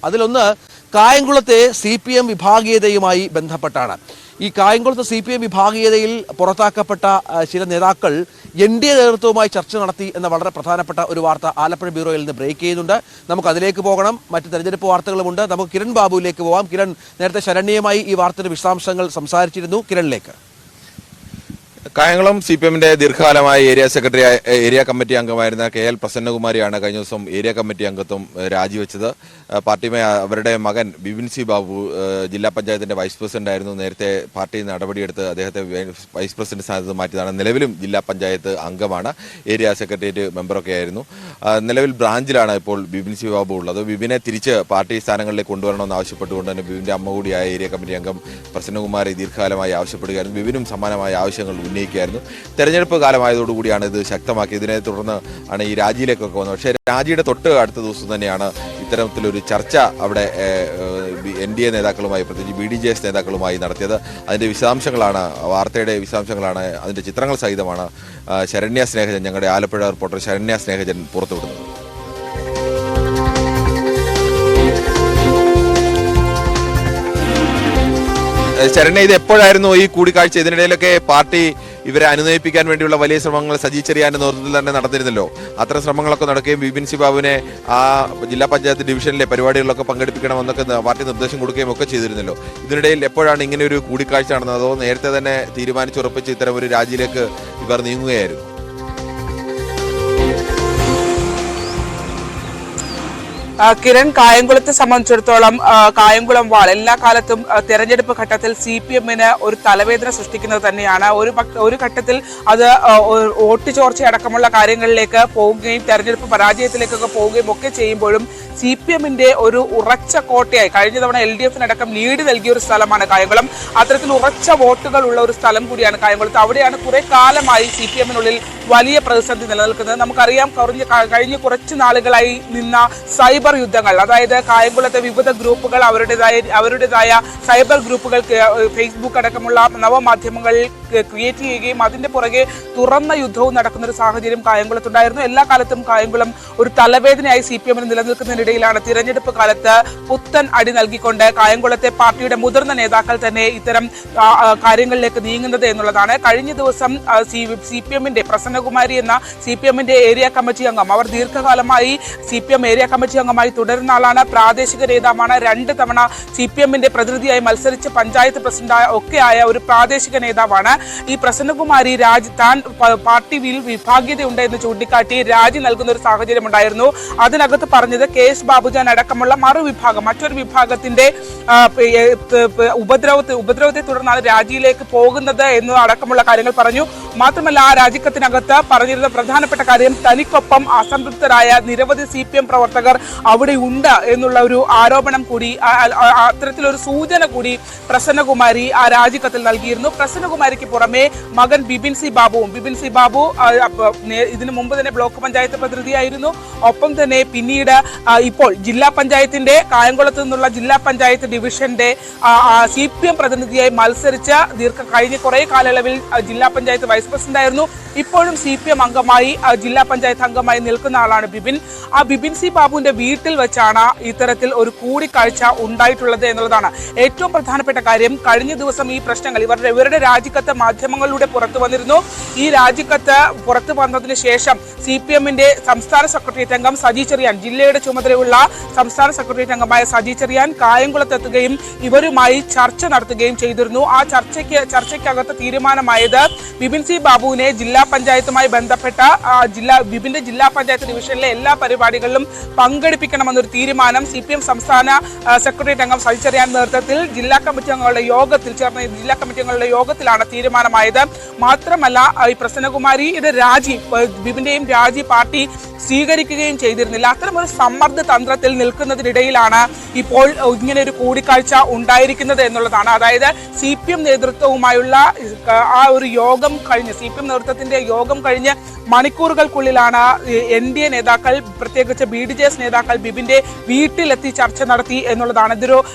അതിലൊന്ന് കായംകുളത്തെ CPM വിഭാഗീയതയുമായി ബന്ധപ്പെട്ടാണ്. ഈ കായംകുളത്ത് CPM വിഭാഗീയതയിൽ പുറത്താക്കപ്പെട്ട ചില നേതാക്കൾ NDA നേതൃത്വവുമായി ചർച്ച നടത്തി എന്ന വളരെ പ്രധാനപ്പെട്ട ഒരു വാർത്ത ആലപ്പുഴ ബ്യൂറോയിൽ നിന്ന് ബ്രേക്ക് ചെയ്യുന്നുണ്ട്. നമുക്ക് അതിലേക്ക് പോകണം. മറ്റ് തെരഞ്ഞെടുപ്പ് വാർത്തകളുമുണ്ട്. നമുക്ക് കിരൺ ബാബുവിലേക്ക് പോകാം. കിരൺ, നേരത്തെ ശരണ്യയുമായി ഈ വാർത്തയുടെ വിശദാംശങ്ങൾ സംസാരിച്ചിരുന്നു. കിരണിലേക്ക്. കായംകുളം CPMന്റെ ദീർഘകാലമായി ഏരിയ കമ്മിറ്റി അംഗമായിരുന്ന KL പ്രസന്നകുമാരിയാണ് കഴിഞ്ഞ ദിവസം ഏരിയ കമ്മിറ്റി അംഗത്വം രാജിവെച്ചത്. പാർട്ടിയുമായി അവരുടെ മകൻ ബിപിൻ സി ബാബു ജില്ലാ പഞ്ചായത്തിന്റെ വൈസ് പ്രസിഡന്റ് ആയിരുന്നു. നേരത്തെ പാർട്ടി നടപടിയെടുത്ത് അദ്ദേഹത്തെ വൈസ് പ്രസിഡന്റ് സ്ഥാനത്ത് മാറ്റിയതാണ്. നിലവിലും ജില്ലാ പഞ്ചായത്ത് അംഗമാണ്. ഏരിയ സെക്രട്ടേറിയറ്റ് മെമ്പറൊക്കെ ആയിരുന്നു. നിലവിൽ ബ്രാഞ്ചിലാണ് ഇപ്പോൾ ബിപിൻ സി ബാബു ഉള്ളത്. ബിപിനെ തിരിച്ച് പാർട്ടി സ്ഥാനങ്ങളിലേക്ക് കൊണ്ടുവരണമെന്ന് ആവശ്യപ്പെട്ടുകൊണ്ട് തന്നെ ബിപിന്റെ അമ്മ കൂടിയായ ഏരിയ കമ്മിറ്റി അംഗം പ്രസന്നകുമാരി ദീർഘകാലമായി ആവശ്യപ്പെടുകയായിരുന്നു. ബിപിനും സമാനമായ ആവശ്യങ്ങൾ ഉന്നയിക്കുകയായിരുന്നു. തെരഞ്ഞെടുപ്പ് കാലമായതോടുകൂടിയാണ് ഇത് ശക്തമാക്കി. ഇതിനെ തുടർന്ന് ആണ് ഈ രാജിയിലേക്കൊക്കെ വന്നത്. പക്ഷേ രാജിയുടെ തൊട്ട് അടുത്ത ദിവസം തന്നെയാണ് ഇത്തരത്തിലൊരു ചർച്ച അവിടെ NDA നേതാക്കളുമായി, പ്രത്യേകിച്ച് BDJS നേതാക്കളുമായി നടത്തിയത്. അതിൻ്റെ വിശദാംശങ്ങളാണ്, വാർത്തയുടെ വിശദാംശങ്ങളാണ്, അതിൻ്റെ ചിത്രങ്ങൾ സഹിതമാണ് ശരണ്യ സ്നേഹജൻ, ഞങ്ങളുടെ ആലപ്പുഴ റിപ്പോർട്ടർ ശരണ്യ സ്നേഹജൻ പുറത്തുവിടുന്നത്. ശരണ്യ, ഇത് എപ്പോഴായിരുന്നു ഈ കൂടിക്കാഴ്ച? ഇതിനിടയിലൊക്കെ പാർട്ടി ഇവരെ അനുനയിപ്പിക്കാൻ വേണ്ടിയുള്ള വലിയ ശ്രമങ്ങൾ സജി ചെറിയാന്റെ നേതൃത്വത്തിൽ തന്നെ നടന്നിരുന്നല്ലോ. അത്തരം ശ്രമങ്ങളൊക്കെ നടക്കുകയും ബിപിൻ സി ബാബുവിനെ ആ ജില്ലാ പഞ്ചായത്ത് ഡിവിഷനിലെ പരിപാടികളിലൊക്കെ പങ്കെടുപ്പിക്കണമെന്നൊക്കെ പാർട്ടി നിർദ്ദേശം കൊടുക്കുകയും ഒക്കെ ചെയ്തിരുന്നല്ലോ. ഇതിനിടയിൽ എപ്പോഴാണ് ഇങ്ങനെ ഒരു കൂടിക്കാഴ്ച നടന്നത്? അതോ നേരത്തെ തന്നെ തീരുമാനിച്ചുറപ്പിച്ച് ഇത്തരം ഒരു രാജിയിലേക്ക് ഇവർ നീങ്ങുകയായിരുന്നു? കിരൺ, കായംകുളത്തെ സംബന്ധിച്ചിടത്തോളം കായംകുളം വാൾ എല്ലാ കാലത്തും തെരഞ്ഞെടുപ്പ് ഘട്ടത്തിൽ CPMന് ഒരു തലവേദന സൃഷ്ടിക്കുന്നത് തന്നെയാണ്. ഒരു ഘട്ടത്തിൽ അത് വോട്ട് ചോർച്ചയടക്കമുള്ള കാര്യങ്ങളിലേക്ക് പോവുകയും തെരഞ്ഞെടുപ്പ് പരാജയത്തിലേക്കൊക്കെ പോവുകയും ഒക്കെ ചെയ്യുമ്പോഴും CPMന്റെ ഒരു ഉറച്ച കോട്ടയായി കഴിഞ്ഞ തവണ LDFനടക്കം ലീഡ് നൽകിയ ഒരു സ്ഥലമാണ് കായംകുളം. അത്തരത്തിൽ ഉറച്ച വോട്ടുകൾ ഉള്ള ഒരു സ്ഥലം കൂടിയാണ് കായംകുളത്ത്. അവിടെയാണ് കുറെ കാലമായി CPMനുള്ളിൽ വലിയ പ്രതിസന്ധി നിലനിൽക്കുന്നത്. നമുക്കറിയാം, കഴിഞ്ഞ കുറച്ച് നാളുകളായി നിന്ന സൈബർ യുദ്ധങ്ങൾ, അതായത് കായംകുളത്തെ വിവിധ ഗ്രൂപ്പുകൾ അവരുടേതായ സൈബർ ഗ്രൂപ്പുകൾ ഫേസ്ബുക്ക് അടക്കമുള്ള നവമാധ്യമങ്ങൾ ക്രിയേറ്റ് ചെയ്യുകയും അതിന്റെ പുറകെ തുറന്ന യുദ്ധവും നടക്കുന്ന ഒരു സാഹചര്യം കായംകുളത്തുണ്ടായിരുന്നു. എല്ലാ കാലത്തും കായംകുളം ഒരു തലവേദനയായി CPMന് നിലനിൽക്കുന്നതിനിടയിലാണ് തിരഞ്ഞെടുപ്പ് കാലത്ത് പുത്തൻ അടി നൽകിക്കൊണ്ട് കായംകുളത്തെ പാർട്ടിയുടെ മുതിർന്ന നേതാക്കൾ തന്നെ ഇത്തരം കാര്യങ്ങളിലേക്ക് നീങ്ങുന്നത് എന്നുള്ളതാണ്. കഴിഞ്ഞ ദിവസം CPMന്റെ പ്രസന്നകുമാരി എന്ന CPMന്റെ ഏരിയ കമ്മിറ്റി അംഗം, അവർ ദീർഘകാലമായി CPM ഏരിയ കമ്മിറ്റി അംഗമായി തുടരുന്ന ആളാണ്, പ്രാദേശിക നേതാവാണ്, 2 തവണ CPMന്റെ പ്രതിനിധിയായി മത്സരിച്ച് പഞ്ചായത്ത് പ്രസിഡന്റ് ഒക്കെ ആയ ഒരു പ്രാദേശിക നേതാവാണ്. ഈ പ്രസന്നകുമാരി താൻ പാർട്ടിയിൽ വിഭാഗീയതയുണ്ട് എന്ന് ചൂണ്ടിക്കാട്ടി രാജി നൽകുന്ന ഒരു സാഹചര്യം ഉണ്ടായിരുന്നു. അതിനകത്ത് പറഞ്ഞത് KS ബാബുജാൻ അടക്കമുള്ള മറ്റൊരു വിഭാഗത്തിന്റെ ഉപദ്രവത്തെ തുടർന്നാണ് രാജിയിലേക്ക് പോകുന്നത് എന്ന് അടക്കമുള്ള കാര്യങ്ങൾ പറഞ്ഞു. മാത്രമല്ല, ആ രാജിക്കത്തിനകത്ത് പറഞ്ഞിരുന്ന പ്രധാനപ്പെട്ട കാര്യം തനിക്കൊപ്പം അസംതൃപ്തരായ നിരവധി CPM പ്രവർത്തകർ അവിടെ ഉണ്ട് എന്നുള്ള ഒരു ആരോപണം കൂടി, അത്തരത്തിലൊരു സൂചന കൂടി പ്രസന്നകുമാരി ആ രാജിക്കത്തിൽ നൽകിയിരുന്നു. പ്രസന്നകുമാരിക്ക് പുറമെ മകൻ ബിപിൻ സി ബാബു ഇതിനു മുമ്പ് തന്നെ ബ്ലോക്ക് പഞ്ചായത്ത് പ്രതിനിധിയായിരുന്നു. ഒപ്പം തന്നെ പിന്നീട് ഇപ്പോൾ ജില്ലാ പഞ്ചായത്തിന്റെ കായംകുളത്ത് നിന്നുള്ള ജില്ലാ പഞ്ചായത്ത് ഡിവിഷന്റെ CPM പ്രതിനിധിയായി മത്സരിച്ച് കഴിഞ്ഞ കുറെ കാലയളവിൽ ജില്ലാ പഞ്ചായത്ത് വൈസ് പ്രസിഡന്റ് ആയിരുന്നു. ഇപ്പോഴും CPM അംഗമായി ജില്ലാ പഞ്ചായത്ത് അംഗമായി നിൽക്കുന്ന ആളാണ് ബിപിൻ. ആ ബിപിൻ സി ബാബുവിന്റെ വീട്ടിൽ വെച്ചാണ് ഇത്തരത്തിൽ ഒരു കൂടിക്കാഴ്ച ഉണ്ടായിട്ടുള്ളത് എന്നുള്ളതാണ് ഏറ്റവും പ്രധാനപ്പെട്ട കാര്യം. കഴിഞ്ഞ ദിവസം ഈ പ്രശ്നങ്ങൾ ഇവരുടെ രാജിക്കത്ത് മാധ്യമങ്ങളിലൂടെ പുറത്തു വന്നിരുന്നു. ഈ രാജിക്കത്ത് പുറത്തു വന്നതിന് ശേഷം CPMന്റെ സംസ്ഥാന സെക്രട്ടേറിയറ്റ് അംഗം സജി ചെറിയാൻ, ജില്ലയുടെ ചുമതലയുള്ള സംസ്ഥാന സെക്രട്ടേറിയറ്റ് അംഗമായ സജി ചെറിയാൻ കായംകുളത്തെത്തുകയും ഇവരുമായി ചർച്ച നടത്തുകയും ചെയ്തിരുന്നു. ആ ചർച്ചയ്ക്കകത്ത് തീരുമാനമായത് ബിപിൻ സി ബാബുവിനെ ജില്ലാ പഞ്ചായത്തുമായി ബന്ധപ്പെട്ട ബിപിന്റെ ജില്ലാ പഞ്ചായത്ത് ഡിവിഷനിലെ എല്ലാ പരിപാടികളിലും പങ്കെടുപ്പിക്കണമെന്നൊരു തീരുമാനം CPM സംസ്ഥാന സെക്രട്ടേറിയറ്റ് അംഗം സജി ചെറിയാൻ നേതൃത്വത്തിൽ ജില്ലാ കമ്മിറ്റി അംഗങ്ങളുടെ യോഗത്തിലാണ് തീരുമാനമായത്. മാത്രമല്ല, ഈ പ്രസന്നകുമാരി ബിപിന്റെയും രാജി പാർട്ടി സ്വീകരിക്കുകയും ചെയ്തിരുന്നില്ല. അത്തരം ഒരു സമ്മർദ്ദ തന്ത്രത്തിൽ നിൽക്കുന്നതിനിടയിലാണ് ഇപ്പോൾ ഇങ്ങനെ ഒരു കൂടിക്കാഴ്ച ഉണ്ടായിരിക്കുന്നത് എന്നുള്ളതാണ്. അതായത് CPM നേതൃത്വവുമായുള്ള ആ ഒരു യോഗം കഴിഞ്ഞ്, CPM നേതൃത്വത്തിന്റെ യോഗം കഴിഞ്ഞ് മണിക്കൂറുകൾക്കുള്ളിലാണ് NDA നേതാക്കൾ, പ്രത്യേകിച്ച് BDJS നേതാക്കൾ ബിബിന്റെ വീട്ടിലെത്തി ചർച്ച നടത്തി എന്നുള്ളതാണ്.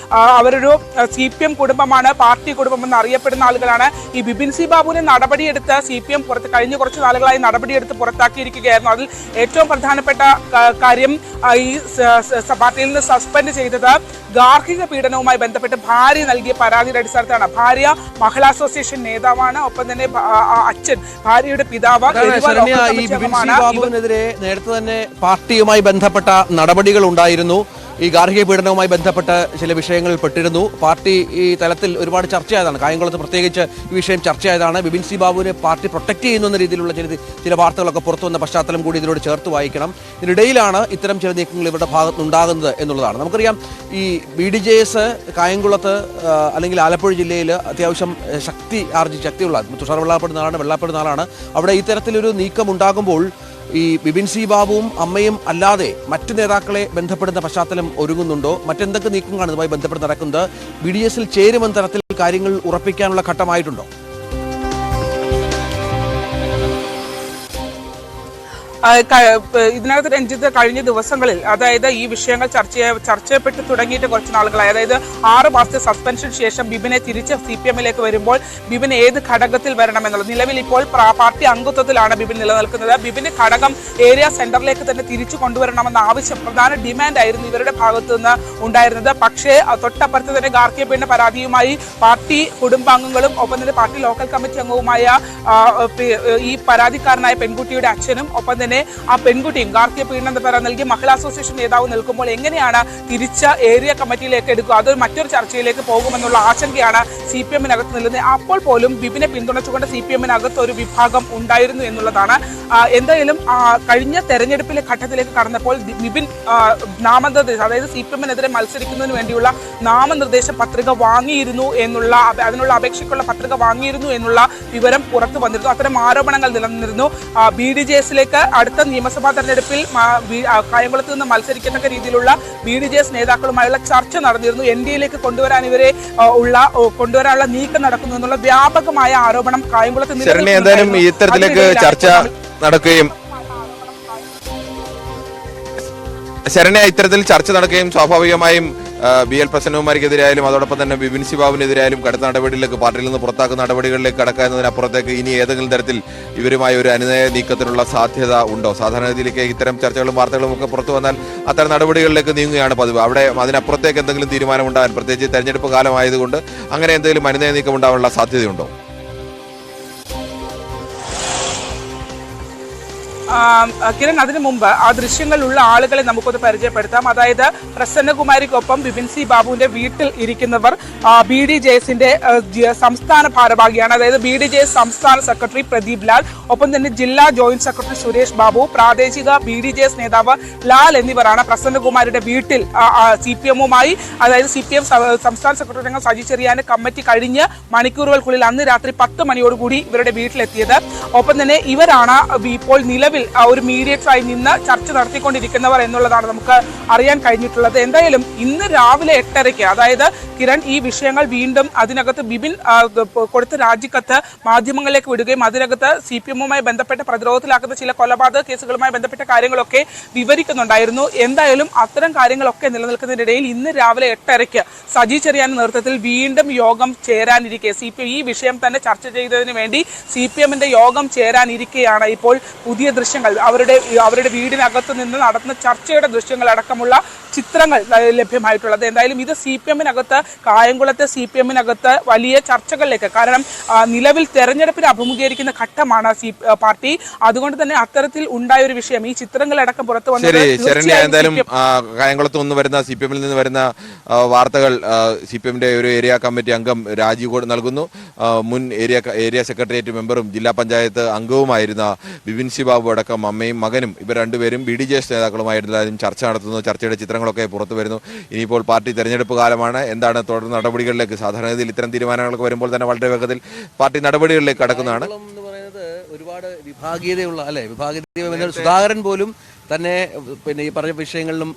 അവരൊരു CPM കുടുംബമാണ്, പാർട്ടി കുടുംബം എന്ന് അറിയപ്പെടുന്ന ആളുകളാണ്. ഈ ബിബിൻ സി ബാബുവിനെ നടപടിയെടുത്ത് CPM കഴിഞ്ഞ കുറച്ച് നാളുകളായി നടപടിയെടുത്ത് പുറത്താക്കിയിരിക്കുകയായിരുന്നു. അതിൽ ഏറ്റവും പ്രധാനപ്പെട്ട കാര്യം ഈ പാർട്ടിയിൽ നിന്ന് സസ്പെൻഡ് ചെയ്തത് ഗാർഹിക പീഡനവുമായി ബന്ധപ്പെട്ട് ഭാര്യ നൽകിയ പരാതിയുടെ അടിസ്ഥാനത്തിലാണ്. ഭാര്യ മഹിളാ അസോസിയേഷൻ നേതാവാണ്, ഒപ്പം തന്നെ അച്ഛൻ, ഭാര്യയുടെ പിതാവ്. ബാബുവിനെതിരെ നേരത്തെ തന്നെ പാർട്ടിയുമായി ബന്ധപ്പെട്ട നടപടികൾ ഉണ്ടായിരുന്നു. ഈ ഗാർഹിക പീഡനവുമായി ബന്ധപ്പെട്ട് ചില വിഷയങ്ങളിൽ പെട്ടിരുന്നു. പാർട്ടി ഈ തലത്തിൽ ഒരുപാട് ചർച്ചയായതാണ്. കായംകുളത്ത് പ്രത്യേകിച്ച് ഈ വിഷയം ചർച്ചയായതാണ്. ബിബിൻ സി ബാബുവിനെ പാർട്ടി പ്രൊട്ടക്ട് ചെയ്യുന്നു എന്ന രീതിയിലുള്ള ചില വാർത്തകളൊക്കെ പുറത്തു വന്ന പശ്ചാത്തലം കൂടി ഇതിനോട് ചേർത്ത് വായിക്കണം. ഇതിനിടയിലാണ് ഇത്തരം ചില നീക്കങ്ങൾ ഇവരുടെ ഭാഗത്തുനിന്നുണ്ടാകുന്നത് എന്നുള്ളതാണ്. നമുക്കറിയാം, ഈ BDJS കായംകുളത്ത് അല്ലെങ്കിൽ ആലപ്പുഴ ജില്ലയിൽ അത്യാവശ്യം ശക്തിയുള്ള തുഷാർ വെള്ളാപ്പള്ളുന്ന ആളാണ്. അവിടെ ഇത്തരത്തിലൊരു നീക്കം ഉണ്ടാകുമ്പോൾ ഈ ബിബിൻ സി ബാബുവും അമ്മയും അല്ലാതെ മറ്റു നേതാക്കളെ ബന്ധപ്പെടുന്ന പശ്ചാത്തലം ഒരുങ്ങുന്നുണ്ടോ? മറ്റെന്തൊക്കെ നീക്കങ്ങളാണ് ഇതുമായി ബന്ധപ്പെട്ട് നടക്കുന്നത്? BDS ചേരുമെന്ന തരത്തിൽ കാര്യങ്ങൾ ഉറപ്പിക്കാനുള്ള ഘട്ടമായിട്ടുണ്ടോ? ഇതിനകത്ത് രഞ്ജിത്ത്, കഴിഞ്ഞ ദിവസങ്ങളിൽ, അതായത് ഈ വിഷയങ്ങൾ ചർച്ചയപ്പെട്ട് തുടങ്ങിയിട്ട് കുറച്ച് നാളുകളായി, അതായത് 6 മാസത്തെ സസ്പെൻഷന് ശേഷം ബിബിനെ തിരിച്ച് CPM-ലേക്ക് വരുമ്പോൾ ബിബിൻ ഏത് ഘടകത്തിൽ വരണമെന്നുള്ളത്, നിലവിൽ ഇപ്പോൾ പാർട്ടി അംഗത്വത്തിലാണ് ബിബിൻ നിലനിൽക്കുന്നത്. ബിബിന്റെ ഘടകം ഏരിയ സെന്ററിലേക്ക് തന്നെ തിരിച്ചു കൊണ്ടുവരണമെന്ന ആവശ്യം, പ്രധാന ഡിമാൻഡ് ആയിരുന്നു ഇവരുടെ ഭാഗത്തു നിന്ന് ഉണ്ടായിരുന്നത്. പക്ഷേ തൊട്ടപ്പുറത്ത് തന്നെ ഗാർഹിക പീഡന പരാതിയുമായി പാർട്ടി കുടുംബാംഗങ്ങളും ഒപ്പം തന്നെ പാർട്ടി ലോക്കൽ കമ്മിറ്റി അംഗവുമായ ഈ പരാതിക്കാരനായ പെൺകുട്ടിയുടെ അച്ഛനും ഒപ്പം തന്നെ ആ പെൺകുട്ടിയും ഗാർഹിക പീഡനം പരാതി നൽകിയ മഹിളാ അസോസിയേഷൻ നേതാവ് നിൽക്കുമ്പോൾ എങ്ങനെയാണ് തിരിച്ച് ഏരിയ കമ്മിറ്റിയിലേക്ക് എടുക്കുക, അത് മറ്റൊരു ചർച്ചയിലേക്ക് പോകുമെന്നുള്ള ആശങ്കയാണ് CPM-നകത്ത് നിൽക്കുന്നത്. അപ്പോൾ പോലും ബിബിനെ പിന്തുണച്ചുകൊണ്ട് CPM-നകത്ത് ഒരു വിഭാഗം ഉണ്ടായിരുന്നു എന്നുള്ളതാണ്. എന്തായാലും കഴിഞ്ഞ തെരഞ്ഞെടുപ്പിലെ ഘട്ടത്തിലേക്ക് കടന്നപ്പോൾ ബിബിൻ നാമനിർദ്ദേശം, അതായത് CPM-നെതിരെ മത്സരിക്കുന്നതിന് വേണ്ടിയുള്ള നാമനിർദ്ദേശ പത്രിക വാങ്ങിയിരുന്നു എന്നുള്ള, അതിനുള്ള അപേക്ഷയ്ക്കുള്ള പത്രിക വാങ്ങിയിരുന്നു എന്നുള്ള വിവരം പുറത്തു വന്നിരുന്നു. അത്തരം ആരോപണങ്ങൾ നിലനിന്നിരുന്നു. BDJS-ലേക്ക് അടുത്ത നിയമസഭാ തെരഞ്ഞെടുപ്പിൽ കായംകുളത്ത് നിന്ന് മത്സരിക്കത്തക്ക രീതിയിലുള്ള BDJS നേതാക്കളുമായുള്ള ചർച്ച നടന്നിരുന്നു. NDA-യിലേക്ക് കൊണ്ടുവരാനുള്ള നീക്കം നടക്കുന്നു എന്നുള്ള വ്യാപകമായ ആരോപണം കായംകുളത്ത് ഇത്തരത്തിലേക്ക് ചർച്ച നടക്കുകയും ഇത്തരത്തിൽ ചർച്ച നടക്കുകയും സ്വാഭാവികമായും BL പ്രസന്നകുമാരിക്കെതിരായാലും അതോടൊപ്പം തന്നെ ബിബിൻ സി ബാബുവിനെതിരായാലും കടുത്ത നടപടികളിലേക്ക്, പാർട്ടിയിൽ നിന്ന് പുറത്താക്കുന്ന നടപടികളിലേക്ക് കടക്കുന്നതിനപ്പുറത്തേക്ക് ഇനി ഏതെങ്കിലും തരത്തിൽ ഇവരുമായി ഒരു അനുനയ നീക്കത്തിനുള്ള സാധ്യത ഉണ്ടോ? സാധാരണഗതിയിലേക്ക് ഇത്തരം ചർച്ചകളും വാർത്തകളും ഒക്കെ പുറത്തു വന്നാൽ അത്തരം നടപടികളിലേക്ക് നീങ്ങുകയാണ് പതിവ്. അവിടെ അതിനപ്പുറത്തേക്ക് എന്തെങ്കിലും തീരുമാനമുണ്ടാകാൻ, പ്രത്യേകിച്ച് തെരഞ്ഞെടുപ്പ് കാലമായതുകൊണ്ട് അങ്ങനെ എന്തെങ്കിലും അനുനയ നീക്കം ഉണ്ടാവാനുള്ള സാധ്യതയുണ്ടോ? കിരൺ, അതിനു മുമ്പ് ആ ദൃശ്യങ്ങളിലുള്ള ആളുകളെ നമുക്കൊന്ന് പരിചയപ്പെടുത്താം. അതായത് പ്രസന്നകുമാരിക്കൊപ്പം ബിബിൻ സി ബാബുവിന്റെ വീട്ടിൽ ഇരിക്കുന്നവർ BDJS-ന്റെ സംസ്ഥാന ഭാരവാഹിയാണ്. അതായത് BDJS സംസ്ഥാന സെക്രട്ടറി പ്രദീപ് ലാൽ, ഒപ്പം തന്നെ ജില്ലാ ജോയിന്റ് സെക്രട്ടറി സുരേഷ് ബാബു, പ്രാദേശിക BDJS നേതാവ് ലാൽ എന്നിവരാണ് പ്രസന്നകുമാരിയുടെ വീട്ടിൽ CPM-വുമായി, അതായത് CPM സംസ്ഥാന സെക്രട്ടറി അംഗം സജി ചെറിയാന് കമ്മിറ്റി കഴിഞ്ഞ് മണിക്കൂറുകൾക്കുള്ളിൽ അന്ന് രാത്രി 10 മണിയോടുകൂടി ഇവരുടെ വീട്ടിലെത്തിയത്. ഒപ്പം തന്നെ ഇവരാണ് ഇപ്പോൾ നിലവിൽ ഒരു മീഡിയേറ്ററായി നിന്ന് ചർച്ച നടത്തിക്കൊണ്ടിരിക്കുന്നവർ എന്നുള്ളതാണ് നമുക്ക് അറിയാൻ കഴിഞ്ഞിട്ടുള്ളത്. എന്തായാലും ഇന്ന് രാവിലെ 8:30-ക്ക്, അതായത് കിരൺ, ഈ വിഷയങ്ങൾ വീണ്ടും അതിനകത്ത് ബിബിൻ കൊടുത്ത രാജിക്കത്ത് മാധ്യമങ്ങളിലേക്ക് വിടുകയും അതിനകത്ത് CPM-വുമായി ബന്ധപ്പെട്ട പ്രതിരോധത്തിലാക്കുന്ന ചില കൊലപാതക കേസുകളുമായി ബന്ധപ്പെട്ട കാര്യങ്ങളൊക്കെ വിവരിക്കുന്നുണ്ടായിരുന്നു. എന്തായാലും അത്തരം കാര്യങ്ങളൊക്കെ നിലനിൽക്കുന്നതിനിടയിൽ ഇന്ന് രാവിലെ 8:30-ക്ക് സജി ചെറിയാന്റെ നേതൃത്വത്തിൽ വീണ്ടും യോഗം ചേരാനിരിക്കെ, CPM ഈ വിഷയം തന്നെ ചർച്ച ചെയ്തതിനു വേണ്ടി CPM-ന്റെ യോഗം ചേരാനിരിക്കെയാണ് ഇപ്പോൾ പുതിയ ദൃശ്യങ്ങൾ, അവരുടെ വീടിനകത്ത് നിന്ന് നടത്തുന്ന ചർച്ചയുടെ ദൃശ്യങ്ങൾ അടക്കമുള്ള ചിത്രങ്ങൾ ലഭ്യമായിട്ടുള്ളത്. എന്തായാലും ഇത് CPM-നകത്ത്, കായംകുളത്തെ CPM-നകത്ത് വലിയ ചർച്ചകളിലേക്ക്, കാരണം നിലവിൽ തെരഞ്ഞെടുപ്പിന് അഭിമുഖീകരിക്കുന്ന ഘട്ടമാണ് പാർട്ടി. അതുകൊണ്ട് തന്നെ അത്തരത്തിൽ ഉണ്ടായ ഒരു വിഷയം, ഈ ചിത്രങ്ങളടക്കം പുറത്തു വന്നത്. എന്തായാലും കായംകുളത്ത് നിന്ന് വരുന്ന CPM-ൽ നിന്ന് വരുന്ന വാർത്തകൾ, CPM-ന്റെ ഒരു ഏരിയ കമ്മിറ്റി അംഗം രാജി നൽകുന്നു. മുൻ ഏരിയ സെക്രട്ടേറിയറ്റ് മെമ്പറും ജില്ലാ പഞ്ചായത്ത് അംഗവുമായിരുന്ന ബിബിൻ സി ബാബു അടക്കം അമ്മയും മകനും ഇവർ രണ്ടുപേരും BDJS നേതാക്കളുമായിരുന്നാലും ചർച്ച നടത്തുന്നു. ചർച്ചയുടെ ചിത്രങ്ങളൊക്കെ പുറത്തു വരുന്നു. ഇനിയിപ്പോൾ പാർട്ടി തെരഞ്ഞെടുപ്പ് കാലമാണ്. എന്താണ് തുടർ നടപടികളിലേക്ക്, സാധാരണഗതിയിൽ ഇത്തരം തീരുമാനങ്ങളൊക്കെ വരുമ്പോൾ തന്നെ വളരെ വേഗത്തിൽ പാർട്ടി നടപടികളിലേക്ക് കടക്കുന്നതാണ്. ഒരുപാട് വിഭാഗീയതയുള്ള, സുധാകരൻ പോലും തന്നെ പിന്നെ ഈ പറഞ്ഞ വിഷയങ്ങളിലും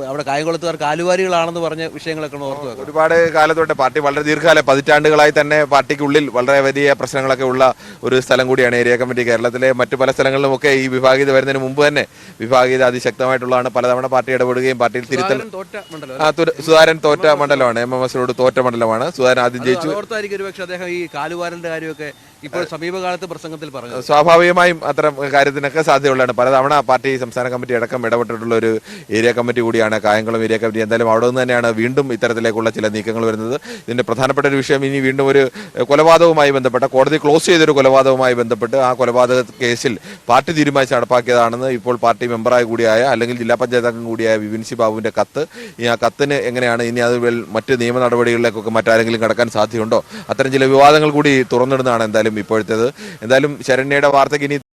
അവിടെ കായംകുളത്തുകാർ കാലുവാരികളാണെന്ന് പറഞ്ഞ വിഷയങ്ങളൊക്കെ ഒന്ന് ഓർത്ത് വെക്കാം. ഒരുപാട് കാലത്തോട്ട് പാർട്ടി വളരെ ദീർഘകാല പതിറ്റാണ്ടുകളായി തന്നെ പാർട്ടിക്കുള്ളിൽ വളരെ വലിയ പ്രശ്നങ്ങളൊക്കെ ഉള്ള ഒരു സ്ഥലം കൂടിയാണ് ഏരിയ കമ്മിറ്റി. കേരളത്തിലെ മറ്റു പല സ്ഥലങ്ങളിലുമൊക്കെ ഈ വിഭാഗീയത വരുന്നതിന് മുമ്പ് തന്നെ വിഭാഗീയത അതിശക്തമായിട്ടുള്ളതാണ്. പലതവണ പാർട്ടി ഇടപെടുകയും പാർട്ടിയിൽ തിരുത്തൽ തോറ്റ മണ്ഡലം സുധാരൻ തോറ്റ മണ്ഡലമാണ്. MMS തോറ്റ മണ്ഡലമാണ്. സുധാരൻ ആദ്യം ജയിച്ചു. ഓർത്തായിരിക്കും ഒരുപക്ഷെ അദ്ദേഹം ഈ കാലുവാരന്റെ കാര്യമൊക്കെ ഇപ്പോൾ സമീപകാലത്ത് പ്രസംഗത്തിൽ പറഞ്ഞു. സ്വാഭാവികമായും അത്തരം കാര്യത്തിനൊക്കെ സാധ്യതയുള്ളതാണ്. പലതവണ പാർട്ടി സംസ്ഥാന കമ്മിറ്റി അടക്കം ഇടപെട്ടിട്ടുള്ള ഒരു ഏരിയ കമ്മിറ്റി കൂടിയാണ് കായംകുളം ഏരിയ കമ്മിറ്റി. എന്തായാലും അവിടെ നിന്ന് തന്നെയാണ് വീണ്ടും ഇത്തരത്തിലേക്കുള്ള ചില നീക്കങ്ങൾ വരുന്നത്. ഇതിന്റെ പ്രധാനപ്പെട്ട ഒരു വിഷയം ഇനി വീണ്ടും ഒരു കൊലപാതകവുമായി ബന്ധപ്പെട്ട കോടതി ക്ലോസ് ചെയ്തൊരു കൊലപാതകവുമായി ബന്ധപ്പെട്ട് ആ കൊലപാതക കേസിൽ പാർട്ടി തീരുമാനിച്ച് നടപ്പാക്കിയതാണെന്ന് ഇപ്പോൾ പാർട്ടി മെമ്പറായി കൂടിയായ അല്ലെങ്കിൽ ജില്ലാ പഞ്ചായത്ത് അംഗം കൂടിയായ വിപിൻസി ബാബുവിന്റെ കത്ത്. ഈ ആ കത്തിന് എങ്ങനെയാണ് ഇനി അത് മറ്റ് നിയമ നടപടികളിലേക്കൊക്കെ മറ്റാരെങ്കിലും കടക്കാൻ സാധ്യതയുണ്ടോ? അത്തരം ചില വിവാദങ്ങൾ കൂടി തുറന്നിടുന്നതാണ് എന്തായാലും ഇപ്പോഴത്തേത്. എന്തായാലും ശരണ്യയുടെ വാർത്തയ്ക്ക് ഇനി